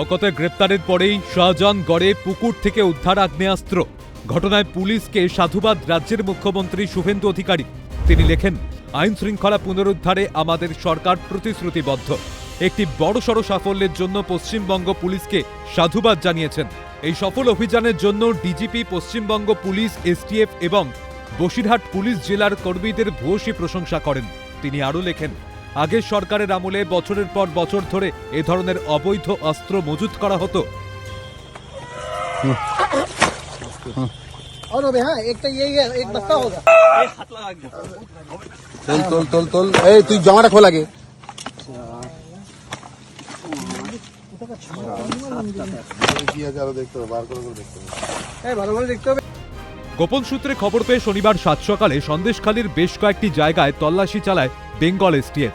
শওকতের গ্রেপ্তারের পরেই শাহজাহানগড়ে পুকুর থেকে উদ্ধার আগ্নেয়াস্ত্র। ঘটনায় পুলিশকে সাধুবাদ রাজ্যের মুখ্যমন্ত্রী শুভেন্দু অধিকারী। তিনি লেখেন, আইন শৃঙ্খলা পুনরুদ্ধারে আমাদের সরকার প্রতিশ্রুতিবদ্ধ। একটি বড়সড় সাফল্যের জন্য পশ্চিমবঙ্গ পুলিশকে সাধুবাদ জানিয়েছেন। এই সফল অভিযানের জন্য ডিজিপি, পশ্চিমবঙ্গ পুলিশ, এসটিএফ এবং বসিরহাট পুলিশ জেলার কর্মীদের ভূয়সী প্রশংসা করেন। তিনি আরও লেখেন, আগের সরকারের আমলে বছরের পর বছর ধরে এ ধরনের অবৈধ অস্ত্র মজুত করা হতো। তুই জামাটা খোল আগে। গোপন সূত্রে খবর পেয়ে শনিবার সাত সকালে সন্দেশখালীর বেশ কয়েকটি জায়গায় তল্লাশি চালায় বেঙ্গল এসটিএফ।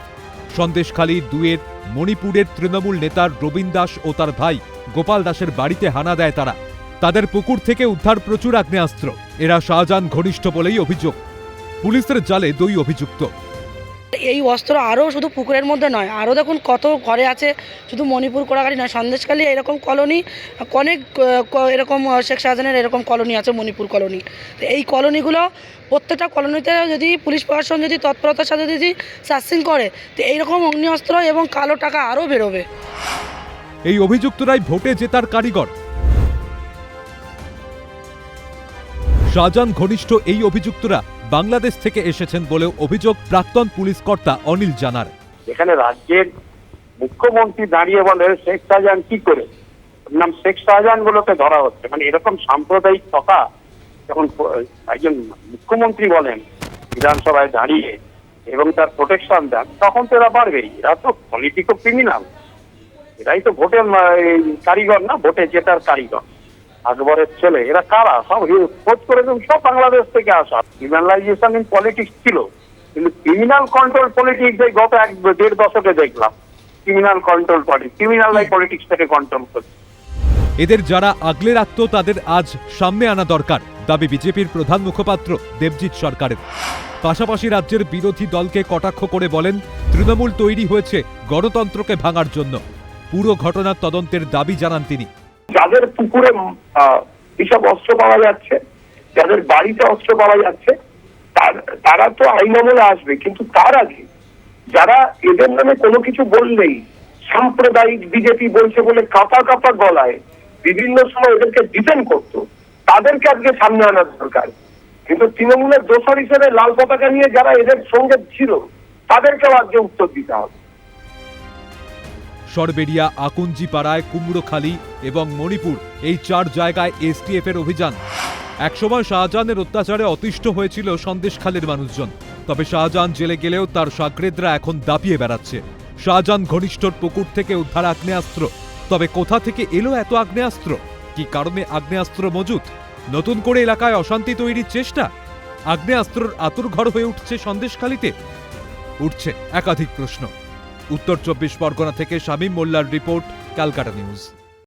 সন্দেশখালী 2-এর মণিপুরের তৃণমূল নেতা রবীন দাস ও তার ভাই গোপাল দাসের বাড়িতে হানা দেয় তারা। তাদের পুকুর থেকে উদ্ধার প্রচুর আগ্নেয়াস্ত্র। এরা শাহজাহান ঘনিষ্ঠ বলেই অভিযোগ। পুলিশের জালে 2 অভিযুক্ত। এই অস্ত্র আরও শুধু পুকুরের মধ্যে নয়, আরও দেখুন কত ঘরে আছে। শুধু মণিপুর কোড়াগাড়ি নয়, সন্দেশখালী এরকম কলোনি অনেক, এরকম শেখ শাহজাহানের এরকম কলোনি আছে, মণিপুর কলোনি। তো এই কলোনিগুলো প্রত্যেকটা কলোনিতে যদি পুলিশ প্রশাসন যদি তৎপরতার সাথে যদি সার্চিং করে, তো এইরকম অগ্নিঅস্ত্র এবং কালো টাকা আরও বেরোবে। এই অভিযুক্তরাই ভোটে জেতার কারিগর। শাহজাহান ঘনিষ্ঠ এই অভিযুক্তরা বাংলাদেশ থেকে এসেছেন বলেও অভিযোগ প্রাক্তন পুলিশ কর্তা অনিল জানার। এখানে রাজ্যের মুখ্যমন্ত্রী দাঁড়িয়ে বলে শেখ শাহজাহান কি করে, নাম শেখ শাহজাহান গুলোকে ধরা হচ্ছে। মানে এরকম সাম্প্রদায়িক কথা যখন একজন মুখ্যমন্ত্রী বলেন বিধানসভায় দাঁড়িয়ে এবং তার প্রোটেকশন দেন, তখন তো এরা পারবেই। এরা তো পলিটিক্যাল ক্রিমিনাল, এরাই তো ভোটের কারিগর না, ভোটে জেতার কারিগর। আকবরের ছেলে এরা কারা, সব খোঁজ করে দেন, সব বাংলাদেশ থেকে আসা। ক্রিমিনালাইজেশন ইন পলিটিক্স ছিল, কিন্তু ক্রিমিনাল কন্ট্রোল পলিটিক্স এই গত 1-1.5 দশকে দেখলাম। ক্রিমিনাল কন্ট্রোল ক্রিমিনাল পলিটিক্স থেকে কন্ট্রোল করে। এদের যারা আগলে রাখত তাদের আজ সামনে আনা দরকার, দাবি বিজেপির প্রধান মুখপাত্র দেবজিৎ সরকারের। পাশাপাশি রাজ্যের বিরোধী দলকে কটাক্ষ করে বলেন, তৃণমূল তৈরি হয়েছে গণতন্ত্রকে ভাঙার জন্য। পুরো ঘটনার তদন্তের দাবি জানান তিনি। যাদের পুকুরে এসব অস্ত্র পাওয়া যাচ্ছে, যাদের বাড়িতে অস্ত্র পাওয়া যাচ্ছে, তারা তো আইন আমলে আসবে, কিন্তু তার আগে যারা এদের নামে কোনো কিছু বললেই সাম্প্রদায়িক বিজেপি বলছে বলে কাপা কাপা গলায় বিভিন্ন সময় এদেরকে ডিফেন্ড করতো, তাদেরকে আজকে সামনে আনা দরকার। কিন্তু তৃণমূলের দোসর হিসেবে লাল পতাকা নিয়ে যারা এদের সঙ্গে ছিল, তাদেরকেও আজকে উত্তর দিতে হবে। সরবেরিয়া, আকুঞ্জিপাড়ায়, কুমড়োখালী এবং মণিপুর, এই 4 জায়গায় এসটিএফ এর অভিযান। একসময় শাহজাহানের অত্যাচারে অতিষ্ঠ হয়েছিল সন্দেশখালীর মানুষজন। তবে শাহজাহান জেলে গেলেও তার সাগরেদরা এখন দাপিয়ে বেড়াচ্ছে। শাহজাহান ঘনিষ্ঠর পুকুর থেকে উদ্ধার আগ্নেয়াস্ত্র। তবে কোথা থেকে এলো এত আগ্নেয়াস্ত্র? কি কারণে আগ্নেয়াস্ত্র মজুত? নতুন করে এলাকায় অশান্তি তৈরির চেষ্টা? আগ্নেয়াস্ত্রের আতুরঘর হয়ে উঠছে সন্দেশখালীতে? উঠছে একাধিক প্রশ্ন। উত্তর 24 পরগনা থেকে শামীম মোল্লার রিপোর্ট, ক্যালকাটা নিউজ।